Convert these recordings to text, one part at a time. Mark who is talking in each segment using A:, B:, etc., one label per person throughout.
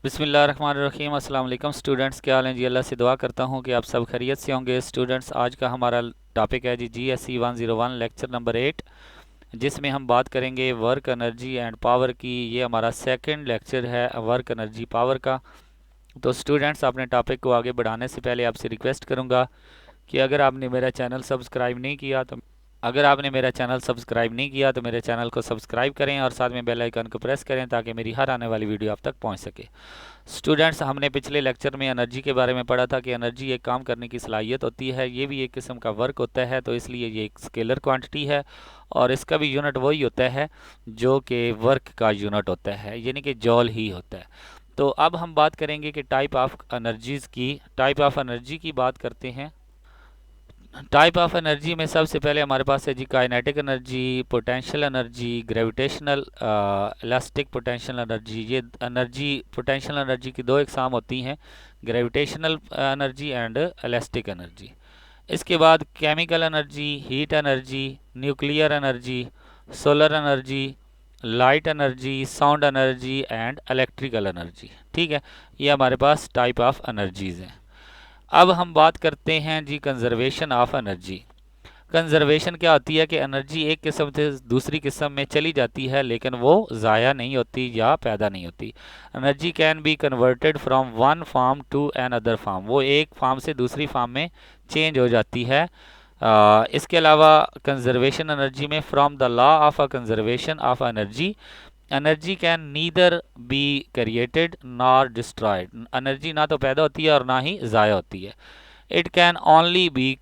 A: बिस्मिल्लाहिर्रहमानिर्रहीम। अस्सलाम वालेकुम स्टूडेंट्स, क्या हाल हैं जी। अल्लाह से दुआ करता हूँ कि आप सब खैरियत से होंगे। स्टूडेंट्स, आज का हमारा टॉपिक है जी GSE 101 लेक्चर नंबर 8, जिसमें हम बात करेंगे वर्क एनर्जी एंड पावर की। ये हमारा सेकंड लेक्चर है वर्क एनर्जी पावर का। तो स्टूडेंट्स, अपने टॉपिक को आगे बढ़ाने से पहले आपसे रिक्वेस्ट करूँगा कि अगर आपने मेरा चैनल सब्सक्राइब नहीं किया तो मेरे चैनल को सब्सक्राइब करें और साथ में बेल आइकन को प्रेस करें ताकि मेरी हर आने वाली वीडियो आप तक पहुंच सके। स्टूडेंट्स, हमने पिछले लेक्चर में एनर्जी के बारे में पढ़ा था कि एनर्जी एक काम करने की सलाहियत होती है। ये भी एक किस्म का वर्क होता है, तो इसलिए ये एक स्केलर क्वांटिटी है और इसका भी यूनिट वही होता है जो कि वर्क का यूनिट होता है, यानी कि जॉल ही होता है। तो अब हम बात करेंगे कि टाइप ऑफ एनर्जी की बात करते हैं। टाइप ऑफ एनर्जी में सबसे पहले हमारे पास है जी kinetic energy, potential energy, gravitational, elastic potential energy. ये एनर्जी, पोटेंशियल एनर्जी की दो इकसाम होती हैं, gravitational energy and elastic energy. इसके बाद chemical energy, heat energy, nuclear energy, solar energy, light energy, sound energy and electrical energy. ठीक है, ये हमारे पास टाइप ऑफ एनर्जीज हैं। अब हम बात करते हैं जी कंजर्वेशन ऑफ एनर्जी। कंजर्वेशन क्या होती है कि एनर्जी एक किस्म से दूसरी किस्म में चली जाती है लेकिन वो ज़ाया नहीं होती या पैदा नहीं होती। Energy can be converted from one form to another form. वो एक फॉर्म से दूसरी फॉर्म में चेंज हो जाती है। इसके अलावा कंजर्वेशन एनर्जी में from the law of a conservation of energy, energy can neither be created nor destroyed. Energy ना तो पैदा होती है और ना ही ज़ाया होती है। It can only be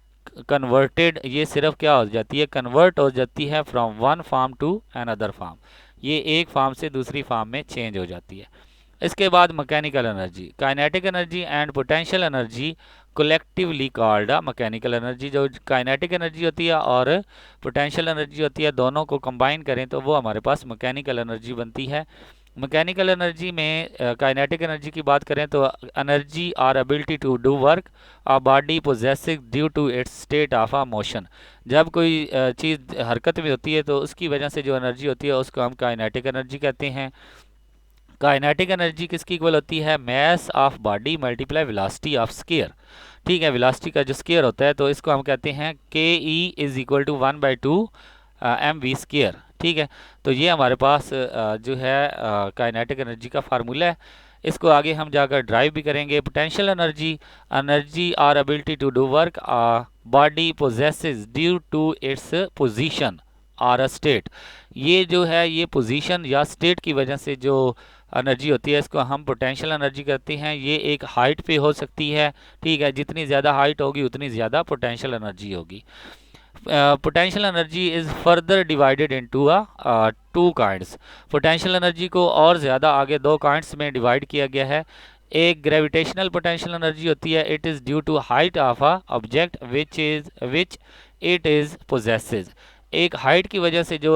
A: converted, ये सिर्फ क्या हो जाती है, कन्वर्ट हो जाती है from one form to another form. ये एक फार्म से दूसरी फार्म में चेंज हो जाती है। इसके बाद mechanical energy, kinetic energy and potential energy collectively called mechanical energy. जो काइनेटिक एनर्जी होती है और पोटेंशियल एनर्जी होती है, दोनों को कंबाइन करें तो वो हमारे पास मैकेनिकल एनर्जी बनती है। मैकेनिकल एनर्जी में काइनेटिक एनर्जी की बात करें तो एनर्जी और ability to do work a body possessive due to its state of a motion. जब कोई चीज़ हरकत में होती है तो उसकी वजह से जो एनर्जी होती है उसको हम काइनेटिक एनर्जी कहते हैं। काइनेटिक एनर्जी किसकी इक्वल होती है, mass of body multiply velocity of square. ठीक है, वेलोसिटी का जो स्केयर होता है तो इसको हम कहते हैं के E is equal to 1/2 M V square. ठीक है, तो ये हमारे पास जो है काइनेटिक एनर्जी का फार्मूला है। इसको आगे हम जाकर ड्राइव भी करेंगे। पोटेंशियल एनर्जी, एनर्जी और ability to do work body possesses due to its position और अ स्टेट। ये जो है ये पोजीशन या स्टेट की वजह से जो एनर्जी होती है इसको हम पोटेंशियल एनर्जी कहते हैं। ये एक हाइट पे हो सकती है। ठीक है, जितनी ज़्यादा हाइट होगी उतनी ज़्यादा पोटेंशियल एनर्जी होगी। Potential energy is further divided into two kinds. Potential energy को और ज़्यादा आगे दो काइंड्स में डिवाइड किया गया है। एक ग्रेविटेशनल पोटेंशियल एनर्जी होती है, it is due to height of a object which it is possesses. एक हाइट की वजह से जो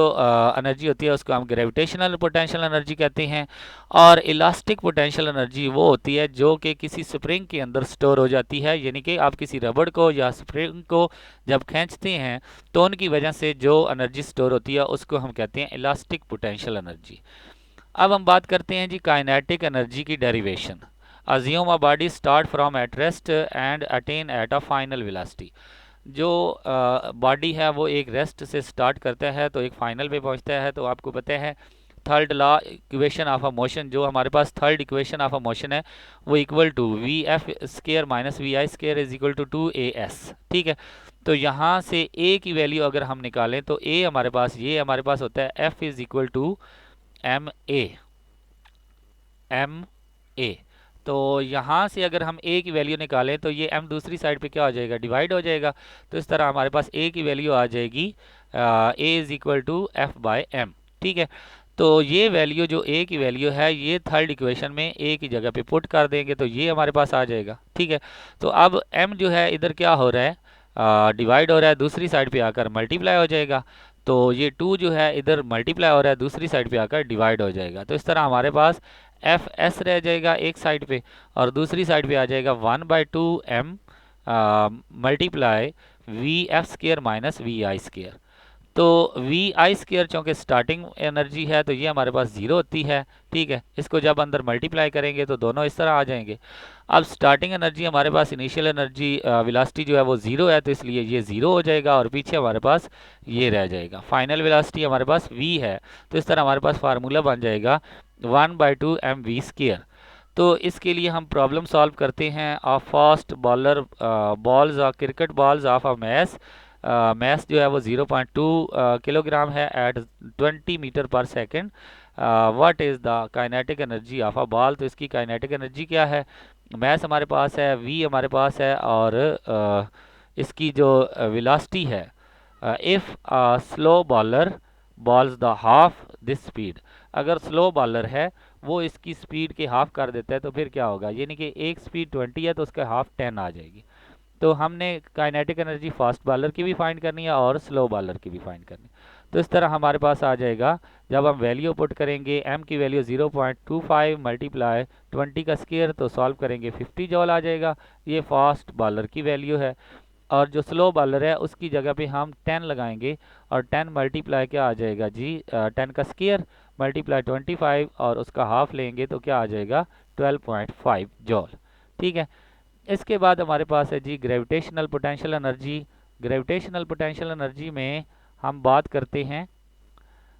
A: एनर्जी होती है उसको हम ग्रेविटेशनल पोटेंशियल एनर्जी कहते हैं। और इलास्टिक पोटेंशियल एनर्जी वो होती है जो कि किसी स्प्रिंग के अंदर स्टोर हो जाती है, यानी कि आप किसी रबड़ को या स्प्रिंग को जब खींचते हैं तो उनकी वजह से जो एनर्जी स्टोर होती है उसको हम कहते हैं इलास्टिक पोटेंशियल एनर्जी। अब हम बात करते हैं जी काइनेटिक एनर्जी की derivation. Assume a body start from at rest and attain at a final velocity. जो बॉडी है वो एक रेस्ट से स्टार्ट करता है तो एक फाइनल पे पहुंचता है। तो आपको पता है third law equation of a motion, जो हमारे पास third equation of a motion है वो equal to V F square minus V I square is equal to 2 AS। ठीक है, तो यहाँ से ए की वैल्यू अगर हम निकालें तो ए हमारे पास, ये हमारे पास होता है F is equal to M A. तो यहाँ से अगर हम ए की वैल्यू निकालें तो ये एम दूसरी साइड पे क्या हो जाएगा, डिवाइड हो जाएगा। तो इस तरह हमारे पास ए की वैल्यू आ जाएगी A is equal to F by M. ठीक है, तो ये वैल्यू जो ए की वैल्यू है ये थर्ड इक्वेशन में ए की जगह पे पुट कर देंगे तो ये हमारे पास आ जाएगा। ठीक है, तो अब एम जो है इधर क्या हो रहा है, डिवाइड हो रहा है, दूसरी साइड पे आकर मल्टीप्लाई हो जाएगा। तो ये 2 जो है इधर मल्टीप्लाई हो रहा है, दूसरी साइड पे आकर डिवाइड हो जाएगा। तो इस तरह हमारे पास एफ एस रह जाएगा एक साइड पे और दूसरी साइड पे आ जाएगा 1/2 M multiply V F square minus V I square. तो वी आई स्क्वायर चूँकि स्टार्टिंग एनर्जी है तो ये हमारे पास ज़ीरो होती है, ठीक है। इसको जब अंदर मल्टीप्लाई करेंगे तो दोनों इस तरह आ जाएंगे। अब स्टार्टिंग एनर्जी हमारे पास इनिशियल एनर्जी वेलोसिटी जो है वो ज़ीरो है, तो इसलिए ये ज़ीरो हो जाएगा और पीछे हमारे पास ये रह जाएगा। फाइनल वेलोसिटी हमारे पास वी है, तो इस तरह हमारे पास फार्मूला बन जाएगा 1/2 mv²। तो इसके लिए हम प्रॉब्लम सॉल्व करते हैं। A fast bowler bowls cricket balls of a mass, mass जो है वो 0.2 किलोग्राम है at 20 metre per second. What is the kinetic energy of a ball. तो इसकी काइनेटिक एनर्जी क्या है, मैस हमारे पास है, वी हमारे पास है, और इसकी जो वेलोसिटी है, if slow bowler balls the half this speed. अगर स्लो बॉलर है वो इसकी स्पीड के हाफ कर देता है तो फिर क्या होगा, यानी कि एक स्पीड 20 है तो उसका हाफ 10 आ जाएगी। तो हमने काइनेटिक एनर्जी फास्ट बॉलर की भी फाइंड करनी है और स्लो बॉलर की भी फाइंड करनी है। तो इस तरह हमारे पास आ जाएगा, जब हम वैल्यू पुट करेंगे, m की वैल्यू 0.25 मल्टीप्लाई 20 का स्क्वायर, तो सॉल्व करेंगे 50 जॉल आ जाएगा। ये फास्ट बॉलर की वैल्यू है। और जो स्लो बॉलर है उसकी जगह पे हम 10 लगाएंगे, और 10 मल्टीप्लाई क्या आ जाएगा जी, 10 का स्क्वायर मल्टीप्लाई 25 और उसका हाफ लेंगे तो क्या आ जाएगा 12.5 जॉल, ठीक है। इसके बाद हमारे पास है जी gravitational potential energy. Gravitational potential energy में हम बात करते हैं,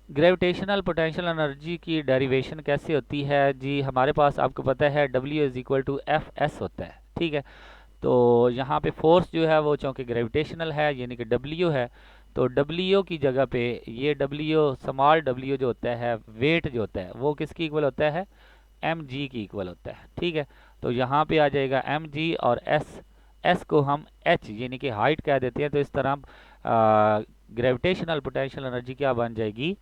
A: ग्रेविटेशनल पोटेंशियल एनर्जी की डेरिवेशन कैसे होती है जी। हमारे पास आपको पता है W=F(s) होता है, ठीक है। तो यहाँ पे फोर्स जो है वो चूँकि ग्रेविटेशनल है यानी कि W है, तो W की जगह पे ये W स्मॉल W जो होता है, वेट जो होता है वो किसकी इक्वल होता है, mg की इक्वल होता है, ठीक है। तो यहाँ पे आ जाएगा mg, और s को हम h यानी कि हाइट कह देते हैं। तो इस तरह ग्रेविटेशनल पोटेंशियल एनर्जी क्या बन जाएगी,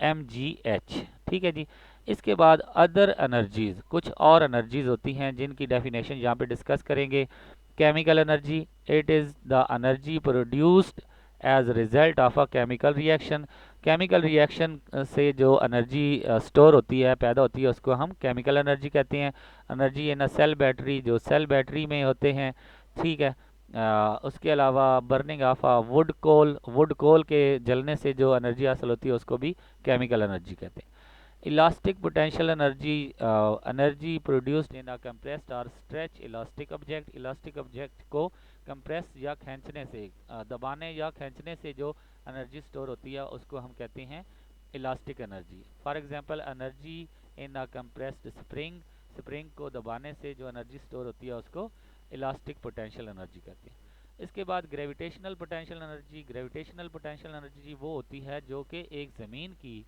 A: mgh, ठीक है जी। इसके बाद अदर एनर्जीज, कुछ और एनर्जीज होती हैं जिनकी डेफिनेशन यहाँ पे डिस्कस करेंगे। Chemical energy, it is the energy produced as result of a chemical reaction. Chemical reaction से जो एनर्जी स्टोर होती है, पैदा होती है, उसको हम केमिकल एनर्जी कहते हैं। Energy in a cell battery, जो सेल बैटरी में होते हैं, ठीक है। उसके अलावा burning of a wood coal के जलने से जो एनर्जी हासिल होती है उसको भी केमिकल एनर्जी कहते हैं। Elastic potential energy, energy produced in a compressed और stretch elastic object. Elastic object को कंप्रेस या खींचने से, दबाने या खींचने से जो एनर्जी स्टोर होती है उसको हम कहते हैं elastic energy. For example energy in a compressed spring, spring को दबाने से जो एनर्जी स्टोर होती है उसको इलास्टिक पोटेंशियल एनर्जी कहते हैं। इसके बाद gravitational potential energy. Gravitational potential energy वो होती है जो कि एक ज़मीन की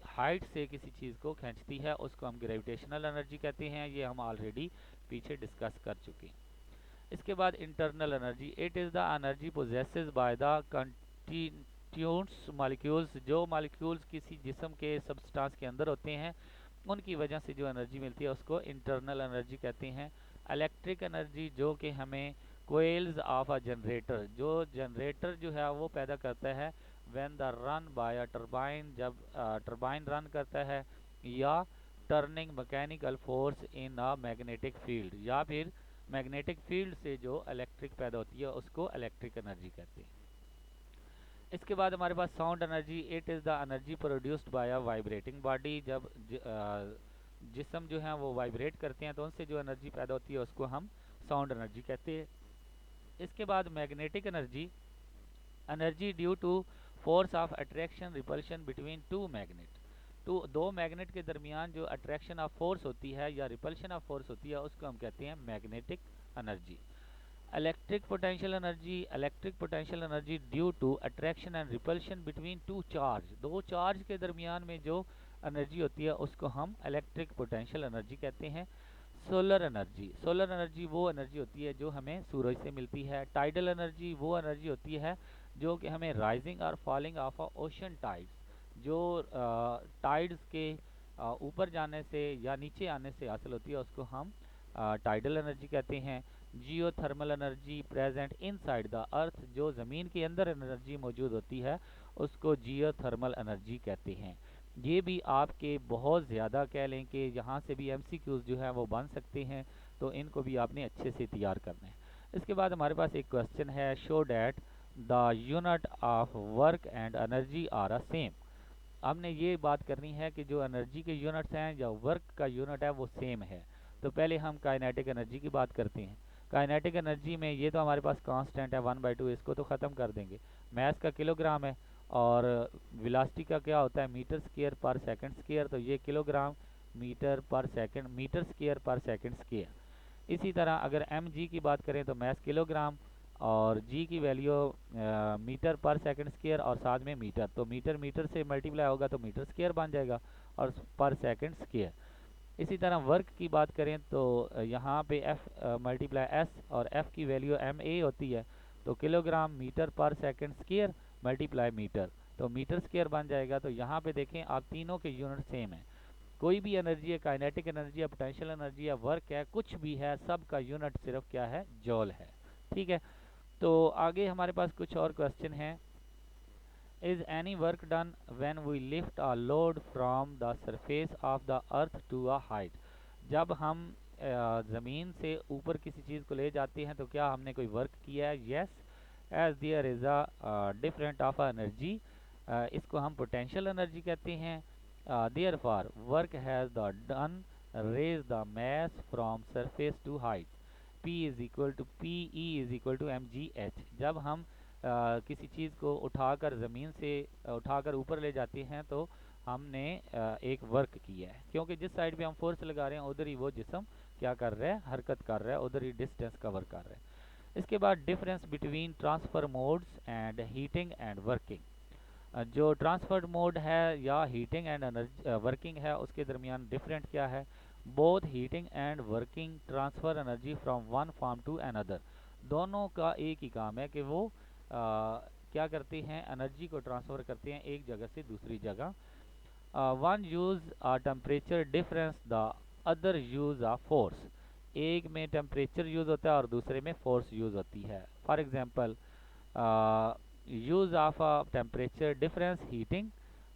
A: हाइट से किसी चीज़ को खींचती है, उसको हम ग्रेविटेशनल एनर्जी कहते हैं। ये हम ऑलरेडी पीछे डिस्कस कर चुके हैं। इसके बाद internal energy, it is the energy possesses by the constituents molecules. जो मॉलिक्यूल्स किसी जिस्म के सब्सटेंस के अंदर होते हैं उनकी वजह से जो एनर्जी मिलती है उसको इंटरनल एनर्जी कहते हैं। इलेक्ट्रिक एनर्जी, जो कि हमें कोयल्स ऑफ अ जनरेटर, जो जनरेटर जो है वो पैदा करता है when the run by a turbine, जब टरबाइन रन करता है, या turning mechanical force in a magnetic field, या फिर मैग्नेटिक फील्ड से जो इलेक्ट्रिक पैदा होती है उसको इलेक्ट्रिक एनर्जी कहते हैं। इसके बाद हमारे पास sound energy, it is the energy produced by a vibrating body. जब जिस्म जो है वो वाइब्रेट करते हैं तो उनसे जो एनर्जी पैदा होती है उसको हम साउंड एनर्जी कहते हैं। इसके बाद magnetic energy, energy due to force of attraction repulsion between two magnet. दो मैग्नेट के दरमियान जो अट्रैक्शन ऑफ फोर्स होती है या रिपल्शन ऑफ फोर्स होती है उसको हम कहते हैं magnetic energy. Electric potential energy, electric potential energy due to attraction and repulsion between two charge. दो चार्ज के दरमियान में जो एनर्जी होती है उसको हम इलेक्ट्रिक पोटेंशियल एनर्जी कहते हैं। सोलर एनर्जी, सोलर एनर्जी वो एनर्जी होती है जो हमें सूरज से मिलती है। टाइडल एनर्जी वो एनर्जी होती है जो कि हमें राइजिंग और फॉलिंग ऑफ ओशन टाइड्स, जो टाइड्स के ऊपर जाने से या नीचे आने से हासिल होती है उसको हम टाइडल एनर्जी कहते हैं। Geothermal energy present inside the earth, जो ज़मीन के अंदर एनर्जी मौजूद होती है उसको जियो थर्मल एनर्जी कहते हैं। ये भी आपके बहुत ज़्यादा कह लें कि यहाँ से भी एमसीक्यूज़ जो है वो बन सकते हैं, तो इनको भी आपने अच्छे से तैयार करना है। इसके बाद हमारे पास एक क्वेश्चन है, show that the unit of work and energy are a same. हमने ये बात करनी है कि जो एनर्जी के यूनिट्स हैं या वर्क का यूनिट है वो सेम है। तो पहले हम काइनेटिक एनर्जी की बात करते हैं। काइनेटिक एनर्जी में ये तो हमारे पास कांस्टेंट है 1/2, इसको तो ख़त्म कर देंगे। मास का किलोग्राम है और वेलोसिटी का क्या होता है मीटर स्क्वायर पर सेकंड स्क्वायर, तो ये किलोग्राम मीटर पर सेकंड मीटर स्क्वायर पर सेकंड स्क्वायर। इसी तरह अगर एम जी की बात करें तो मास किलोग्राम और जी की वैल्यू मीटर पर सेकंड स्क्वायर और साथ में मीटर, तो मीटर मीटर से मल्टीप्लाई होगा तो मीटर स्क्वायर बन जाएगा और पर सेकंड स्क्वायर। इसी तरह वर्क की बात करें तो यहाँ पे एफ मल्टीप्लाई एस और एफ की वैल्यू एम ए होती है, तो किलोग्राम मीटर पर सेकंड स्क्वायर मल्टीप्लाई मीटर, तो मीटर स्क्वायर बन जाएगा। तो यहाँ पे देखें आप तीनों के यूनिट सेम है। कोई भी एनर्जी है, काइनेटिक एनर्जी है, पोटेंशियल एनर्जी है, वर्क है, कुछ भी है, सब का यूनिट सिर्फ क्या है, जॉल है। ठीक है, तो आगे हमारे पास कुछ और क्वेश्चन हैं। Is any work done when we lift a load from the surface of the earth to a height. जब हम ज़मीन से ऊपर किसी चीज़ को ले जाते हैं तो क्या हमने कोई वर्क किया है? Yes, as there is a different of energy, इसको हम पोटेंशियल एनर्जी कहते हैं। Therefore work has the done raise the mass from surface to height, P is equal to P E is equal to M G H. जब हम किसी चीज़ को उठाकर ज़मीन से उठाकर ऊपर ले जाते हैं तो हमने एक वर्क किया है, क्योंकि जिस साइड पे हम फोर्स लगा रहे हैं उधर ही वो जिस्म क्या कर रहा है, हरकत कर रहा है, उधर ही डिस्टेंस कवर कर रहा है। इसके बाद difference between transfer modes and heating and working. जो ट्रांसफर मोड है या हीटिंग एंड एनर्जी वर्किंग है उसके दरमियान डिफरेंट क्या है? Both heating and working transfer energy from one form to another. दोनों का एक ही काम है कि वो क्या करते हैं, एनर्जी को ट्रांसफ़र करते हैं एक जगह से दूसरी जगह। One use temperature difference, the other use a force. एक में टेम्परेचर यूज़ होता है और दूसरे में फोर्स यूज़ होती है। For example use of a temperature difference heating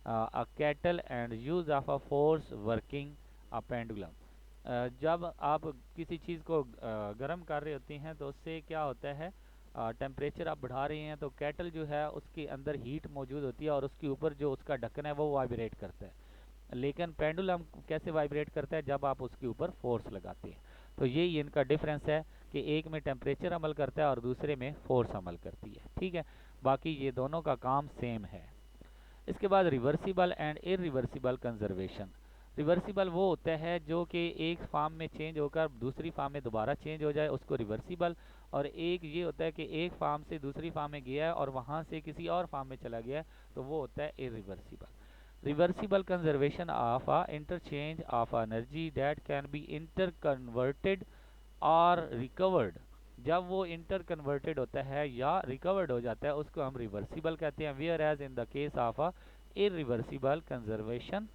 A: a kettle and use of a force working a pendulum। जब आप किसी चीज़ को गर्म कर रहे होते हैं तो उससे क्या होता है, टेम्परेचर आप बढ़ा रहे हैं तो केटल जो है उसके अंदर हीट मौजूद होती है और उसके ऊपर जो उसका ढक्कन है वो वाइब्रेट करता है। लेकिन पेंडुलम कैसे वाइब्रेट करता है? जब आप उसके ऊपर फोर्स लगाते हैं। तो यही इनका डिफरेंस है कि एक में टेम्परेचर अमल करता है और दूसरे में फोर्स अमल करती है। ठीक है, बाकी ये दोनों का काम सेम है। इसके बाद reversible and irreversible conservation. Reversible वो होता है जो कि एक फार्म में चेंज होकर दूसरी फार्म में दोबारा चेंज हो जाए, उसको रिवर्सिबल। और एक ये होता है कि एक फार्म से दूसरी फार्म में गया है और वहाँ से किसी और फार्म में चला गया है, तो वो होता है irreversible. Reversible conservation of a interchange of energy that can be inter converted और रिकवर्ड। जब वो इंटर कन्वर्टेड होता है या रिकवर्ड हो जाता है उसको हम रिवर्सिबल कहते हैं। Whereas in the case of a irreversible conservation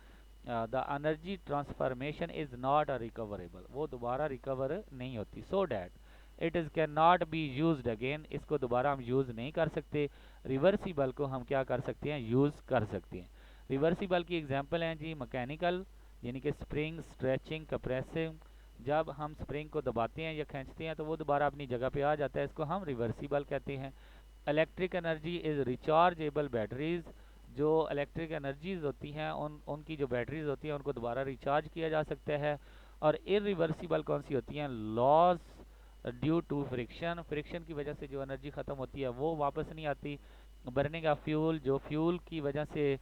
A: the energy transformation is not a recoverable, वो दोबारा रिकवर नहीं होती। So that it is can not be used again, इसको दोबारा हम यूज़ नहीं कर सकते। रिवर्सिबल को हम क्या कर सकते हैं, यूज़ कर सकते हैं। रिवर्सिबल की एग्जांपल हैं जी मैकेनिकल, यानी कि स्प्रिंग, स्ट्रेचिंग, कंप्रेसिंग। जब हम स्प्रिंग को दबाते हैं या खींचते हैं तो वो दोबारा अपनी जगह पे आ जाता है, इसको हम रिवर्सिबल कहते हैं। Electric energy is rechargeable batteries. जो इलेक्ट्रिक एनर्जीज होती हैं उनकी जो बैटरीज होती हैं उनको दोबारा रिचार्ज किया जा सकता है। और इरिवर्सिबल कौन सी होती हैं? Loss due to friction, friction की वजह से जो एनर्जी ख़त्म होती है वो वापस नहीं आती। बर्निंग ऑफ फ्यूल, जो फ्यूल की वजह से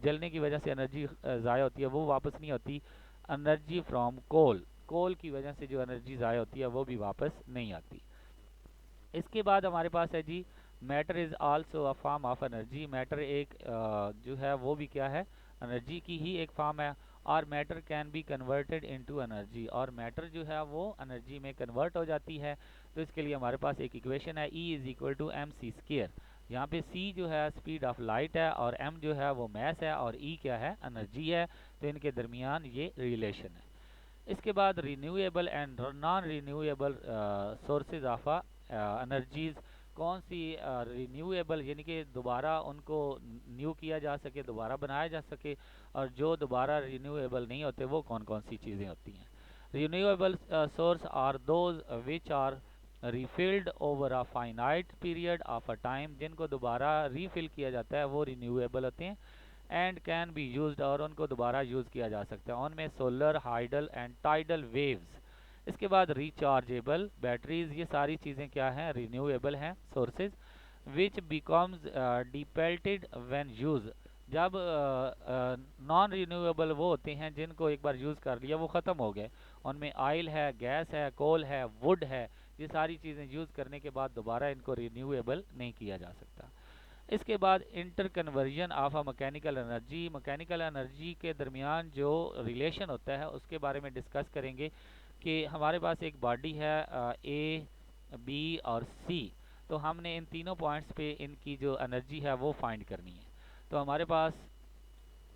A: जलने की वजह से एनर्जी ज़ाया होती है वो वापस नहीं होती। एनर्जी फ्रॉम कोल, कोल की वजह से जो एनर्जी ज़ाया होती है वो भी वापस नहीं आती। इसके बाद हमारे पास है जी matter is also a form of energy. Matter एक जो है वो भी क्या है, एनर्जी की ही एक फॉर्म है। और matter can be converted into energy, और मैटर जो है वो एनर्जी में कन्वर्ट हो जाती है। तो इसके लिए हमारे पास एक इक्वेशन है, E is equal to M C square. यहाँ पे सी जो है स्पीड ऑफ लाइट है और एम जो है वो मैस है और ई क्या है, एनर्जी है। तो इनके दरमियान ये रिलेशन है। इसके बाद renewable and non renewable sources of energies. कौन सी रीन्यूएबल यानी कि दोबारा उनको न्यू किया जा सके, दोबारा बनाया जा सके, और जो दोबारा रीन्यूएबल नहीं होते वो कौन कौन सी चीज़ें होती हैं? Renewable source are those which are refilled over a finite period of a time, जिनको दोबारा रीफिल किया जाता है वो रिन्यूएबल होते हैं, एंड कैन बी यूज्ड, और उनको दोबारा यूज़ किया जा सकता है। उनमें solar, hydel and tidal waves. इसके बाद रिचार्जेबल बैटरीज, ये सारी चीज़ें क्या हैं, रिन्यूएबल हैं sources, which becomes depleted when use. जब नॉन रिन्यूएबल वो होते हैं जिनको एक बार यूज़ कर लिया वो ख़त्म हो गए। उनमें ऑयल है, गैस है, कोल है, वुड है, ये सारी चीज़ें यूज़ करने के बाद दोबारा इनको रिन्यूएबल नहीं किया जा सकता। इसके बाद inter conversion of a mechanical energy, mechanical energy के दरमियान जो रिलेशन होता है उसके बारे में डिस्कस करेंगे कि हमारे पास एक बॉडी है ए, बी और सी, तो हमने इन तीनों पॉइंट्स पे इनकी जो एनर्जी है वो फाइंड करनी है। तो हमारे पास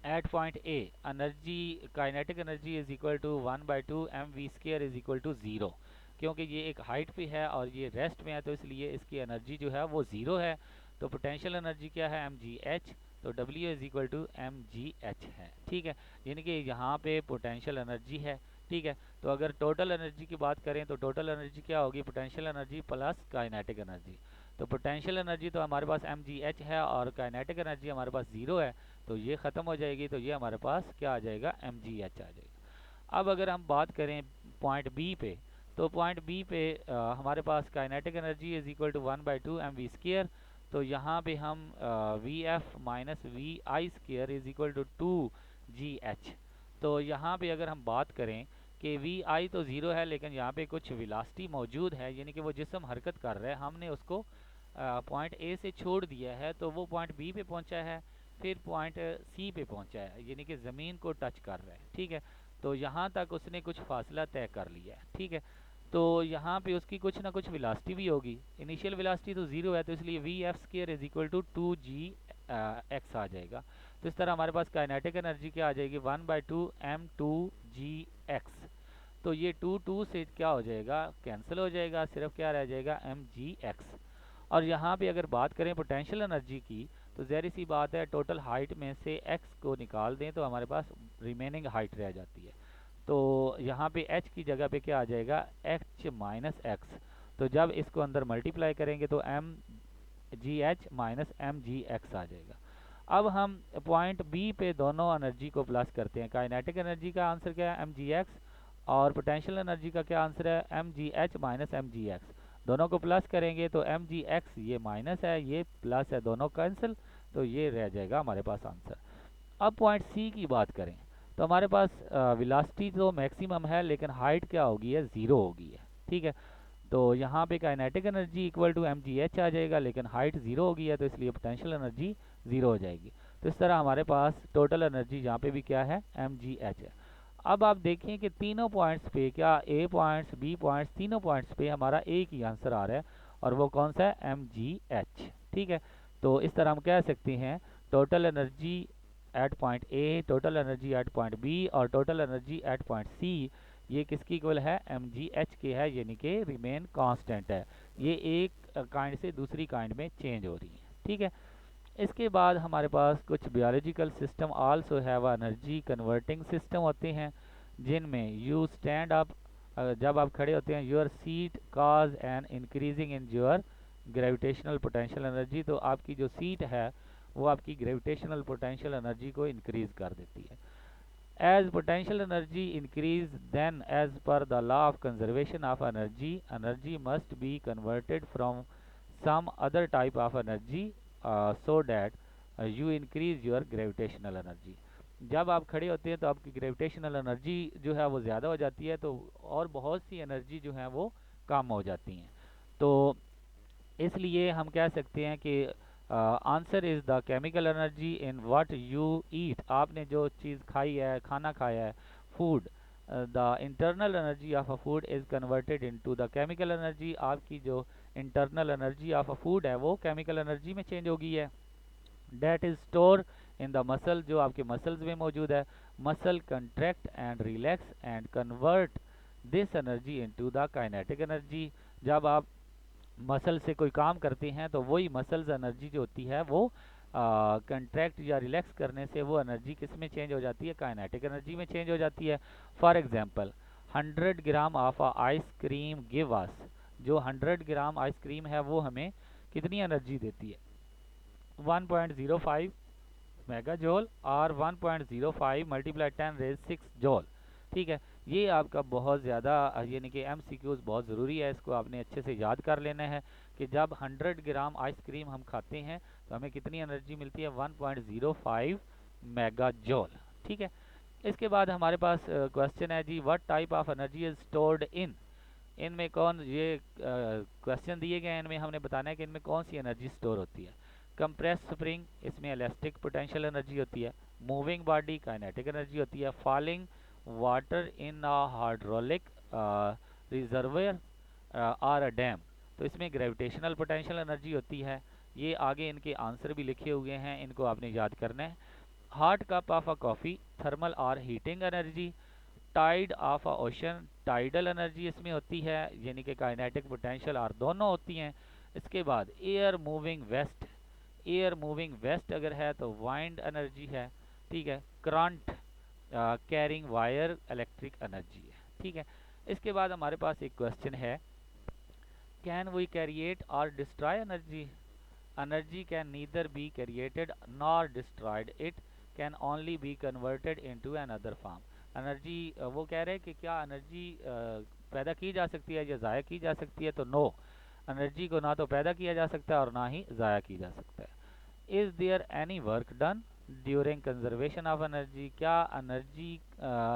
A: at point A energy, kinetic energy is equal to 1/2 mv² is equal to 0, क्योंकि ये एक हाइट पे है और ये रेस्ट में है तो इसलिए इसकी एनर्जी जो है वो 0 है। तो पोटेंशियल एनर्जी क्या है, mgh, तो W is equal to mgh है। ठीक है, यानी कि यहाँ पे पोटेंशियल एनर्जी है। ठीक है, तो अगर टोटल एनर्जी की बात करें तो टोटल एनर्जी क्या होगी, potential energy plus kinetic energy. तो पोटेंशियल एनर्जी तो हमारे पास mgh है और काइनेटिक एनर्जी हमारे पास 0 है, तो ये ख़त्म हो जाएगी, तो ये हमारे पास क्या आ जाएगा, mgh आ जाएगा। अब अगर हम बात करें पॉइंट बी पे, तो पॉइंट बी पे हमारे पास kinetic energy is equal to 1/2 mv², तो यहाँ पे हम V F minus V I square is equal to 2gh। तो यहाँ पे अगर हम बात करें कि वी आई तो ज़ीरो है लेकिन यहाँ पे कुछ वेलोसिटी मौजूद है, यानी कि वो जिसम हरकत कर रहा है, हमने उसको पॉइंट ए से छोड़ दिया है तो वो पॉइंट बी पे पहुँचा है, फिर पॉइंट सी पे पहुँचा है, यानी कि ज़मीन को टच कर रहा है। ठीक है, तो यहाँ तक उसने कुछ फासला तय कर लिया है। ठीक है, तो यहाँ पे उसकी कुछ ना कुछ वेलोसिटी भी होगी। इनिशियल वेलोसिटी तो 0 है, तो इसलिए V F square is equal to 2gx आ जाएगा। तो इस तरह हमारे पास काइनेटिक एनर्जी क्या आ जाएगी, 1/2m2gx। तो ये 2 से क्या हो जाएगा, कैंसिल हो जाएगा, सिर्फ क्या रह जाएगा, mgx। और यहाँ पे अगर बात करें पोटेंशियल एनर्जी की, तो ज़ाहिर सी बात है टोटल हाइट में से x को निकाल दें तो हमारे पास रिमेनिंग हाइट रह जाती है। तो यहाँ पे h की जगह पे क्या आ जाएगा, h माइनस एक्स। तो जब इसको अंदर मल्टीप्लाई करेंगे तो mgh माइनस mgx आ जाएगा। अब हम पॉइंट बी पे दोनों एनर्जी को प्लस करते हैं। काइनेटिक एनर्जी का आंसर क्या है, mgx, और पोटेंशियल एनर्जी का क्या आंसर है, mgh माइनस mgx। दोनों को प्लस करेंगे तो mgx ये माइनस है, ये प्लस है, दोनों कैंसिल, तो ये रह जाएगा हमारे पास आंसर। अब पॉइंट सी की बात करें तो हमारे पास वेलोसिटी तो मैक्सिमम है लेकिन हाइट क्या होगी है, 0 होगी है। ठीक है, तो यहाँ पे kinetic energy equal to mgh आ जाएगा लेकिन हाइट 0 होगी है, तो इसलिए पोटेंशियल एनर्जी 0 हो जाएगी। तो इस तरह हमारे पास टोटल एनर्जी यहाँ पे भी क्या है, mgh है। अब आप देखें कि तीनों पॉइंट्स पे, क्या ए पॉइंट्स, बी पॉइंट्स, तीनों पॉइंट्स पे हमारा एक ही आंसर आ रहा है और वो कौन सा है, mgh। ठीक है, तो इस तरह हम कह सकते हैं total energy at point A, total energy at point B और total energy at point C, ये किसकी इक्वल है, mgh के है, यानी कि रिमेन कांस्टेंट है। ये एक काइंड से दूसरी काइंड में चेंज हो रही है। ठीक है, इसके बाद हमारे पास कुछ biological system also have energy converting system होते हैं, जिनमें यू स्टैंड अप, जब आप खड़े होते हैं, your seat causes an increasing in your gravitational potential energy, तो आपकी जो सीट है वो आपकी ग्रेविटेशनल पोटेंशियल एनर्जी को इंक्रीज कर देती है। As potential energy increase then as per the law of conservation of energy, energy must be converted from some other type of energy so that you increase your gravitational energy. जब आप खड़े होते हैं तो आपकी ग्रेविटेशनल एनर्जी जो है वो ज़्यादा हो जाती है, तो और बहुत सी एनर्जी जो है वो कम हो जाती हैं। तो इसलिए हम कह सकते हैं कि answer is the chemical energy in what you eat, आपने जो चीज़ खाई है, खाना खाया है, food. The internal energy of a food is converted into the chemical energy, आपकी जो internal energy of a food है वो केमिकल एनर्जी में चेंज हो गई है। That is store in the muscle, जो आपके मसल्स में मौजूद है। Muscle contract and relax and convert this energy into the kinetic energy, जब आप मसल से कोई काम करते हैं तो वही मसल्स एनर्जी जो होती है वो कंट्रैक्ट या रिलैक्स करने से वो एनर्जी किस में चेंज हो जाती है, काइनेटिक एनर्जी में चेंज हो जाती है। For example 100 gram of ice cream give us जो 100 ग्राम आइसक्रीम है वो हमें कितनी एनर्जी देती है, 1.05 मेगा जॉल और 1.05 मल्टीप्लाई 10⁻⁶ जॉल। ठीक है, ये आपका बहुत ज़्यादा यानी कि MCQs बहुत ज़रूरी है, इसको आपने अच्छे से याद कर लेना है कि जब 100 ग्राम आइसक्रीम हम खाते हैं तो हमें कितनी एनर्जी मिलती है, 1.05 मेगा जॉल। ठीक है, इसके बाद हमारे पास क्वेश्चन है जी, what type of energy is stored इनमें कौन, ये क्वेश्चन दिए गए हैं, इनमें हमने बताना है कि इनमें कौन सी एनर्जी स्टोर होती है। कंप्रेस स्प्रिंग, इसमें इलास्टिक पोटेंशियल एनर्जी होती है। मूविंग बॉडी, काइनेटिक एनर्जी होती है। Falling water in a hydraulic reservoir और अ डैम, तो इसमें ग्रेविटेशनल पोटेंशियल एनर्जी होती है। ये आगे इनके आंसर भी लिखे हुए हैं, इनको आपने याद करना है। Hot cup of a coffee, thermal और heating energy. Tide of a ocean, tidal energy इसमें होती है, यानी कि काइनेटिक पोटेंशियल और दोनों होती हैं। इसके बाद air moving west, air moving west अगर है तो वाइंड एनर्जी है। ठीक है, current carrying wire, electric energy है। ठीक है, इसके बाद हमारे पास एक क्वेश्चन है, कैन वी क्रिएट और destroy energy, energy can neither be created nor destroyed, it can only be converted into another form. Energy, वो कह रहे हैं कि क्या एनर्जी पैदा की जा सकती है या ज़ाया की जा सकती है, तो नो, एनर्जी को ना तो पैदा किया जा सकता है और ना ही ज़ाया की जा सकता है। Is there any work done during conservation of energy, क्या एनर्जी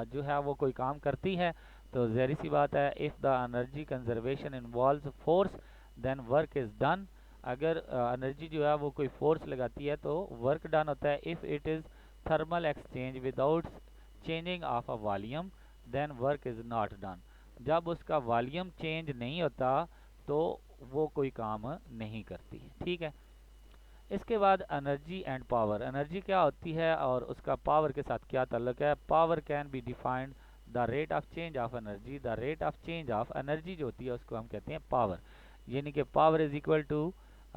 A: जो है वो कोई काम करती है, तो ज़ाहिर सी बात है, if the energy conservation involves force then work is done. अगर एनर्जी जो है वो कोई फोर्स लगाती है तो वर्क डन होता है। If it is thermal exchange without changing of a volume then work is not done, जब उसका वॉल्यूम चेंज नहीं होता तो वो कोई काम नहीं करती। ठीक है, इसके बाद एनर्जी एंड पावर, एनर्जी क्या होती है और उसका पावर के साथ क्या ताल्लुक है। Power can be defined the rate of change of energy, the rate of change of energy जो होती है उसको हम कहते हैं पावर, यानी कि power is equal to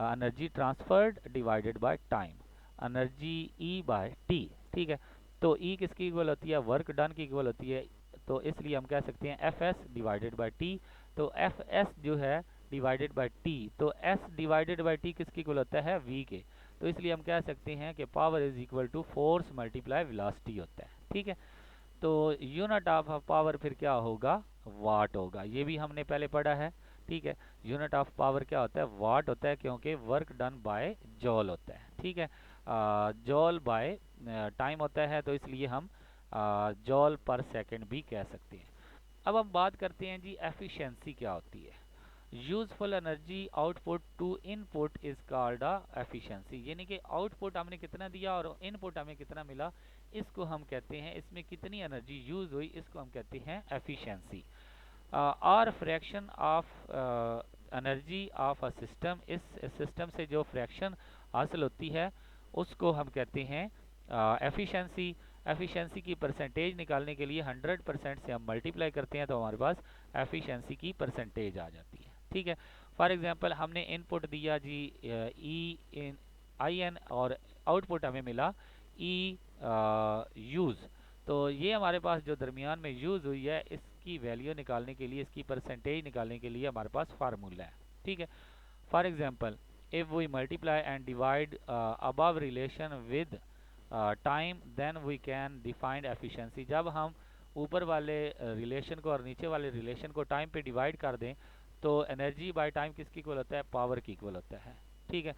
A: energy transferred divided by time, energy E by T. ठीक है, तो ई किसकी इक्वल होती है, वर्क डन की इक्वल होती है, तो इसलिए हम कह सकते हैं F S divided by T. तो एफ एस जो है डिवाइडेड बाई टी, तो एस डिवाइडेड बाई टी किसकी इक्वल होता है, वी के, तो इसलिए हम कह सकते हैं कि power is equal to force multiply velocity होता है। ठीक है, तो यूनिट ऑफ पावर फिर क्या होगा, वाट होगा, ये भी हमने पहले पढ़ा है। ठीक है, यूनिट ऑफ पावर क्या होता है, वाट होता है, क्योंकि वर्क डन बाय जॉल होता है। ठीक है, जॉल बाय टाइम होता है, तो इसलिए हम जॉल पर सेकंड भी कह सकते हैं। अब हम बात करते हैं जी एफिशिएंसी क्या होती है। Useful energy output to input is called a efficiency, यानी कि आउटपुट हमने कितना दिया और इनपुट हमें कितना मिला, इसको हम कहते हैं, इसमें कितनी एनर्जी यूज हुई, इसको हम कहते हैं एफिशिएंसी। और fraction of energy of a system, इस सिस्टम से जो फ्रैक्शन हासिल होती है उसको हम कहते हैं एफिशिएंसी। एफिशिएंसी की परसेंटेज निकालने के लिए 100% से हम मल्टीप्लाई करते हैं तो हमारे पास एफिशिएंसी की परसेंटेज आ जाती है। ठीक है, फॉर एग्जांपल हमने इनपुट दिया जी ई इन आई एन और आउटपुट हमें मिला ई यूज़, तो ये हमारे पास जो दरमियान में यूज़ हुई है इसकी वैल्यू निकालने के लिए, इसकी परसेंटेज निकालने के लिए हमारे पास फार्मूला है। ठीक है, for example if we multiply and divide above relation with time then we can define efficiency, जब हम ऊपर वाले रिलेशन को और नीचे वाले रिलेशन को टाइम पे डिवाइड कर दें तो एनर्जी बाय टाइम किसकी इक्वल होता है, पावर की इक्वल होता है। ठीक है,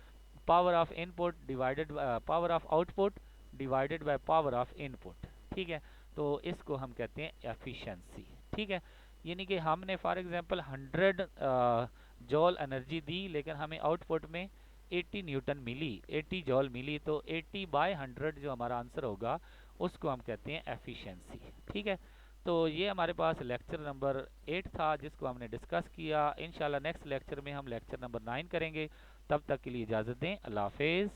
A: power of input divided power of output divided by power of input. ठीक है, तो इसको हम कहते हैं एफिशिएंसी। ठीक है, यानी कि हमने फॉर एग्जांपल 100 जॉल एनर्जी दी लेकिन हमें आउटपुट में 80 न्यूटन मिली, 80 जॉल मिली, तो 80 बाय 100 जो हमारा आंसर होगा उसको हम कहते हैं एफिशिएंसी। ठीक है, तो ये हमारे पास लेक्चर नंबर 8 था जिसको हमने डिस्कस किया। इंशाल्लाह नेक्स्ट लेक्चर में हम लेक्चर नंबर 9 करेंगे, तब तक के लिए इजाज़त दें, अल्लाह हाफिज़।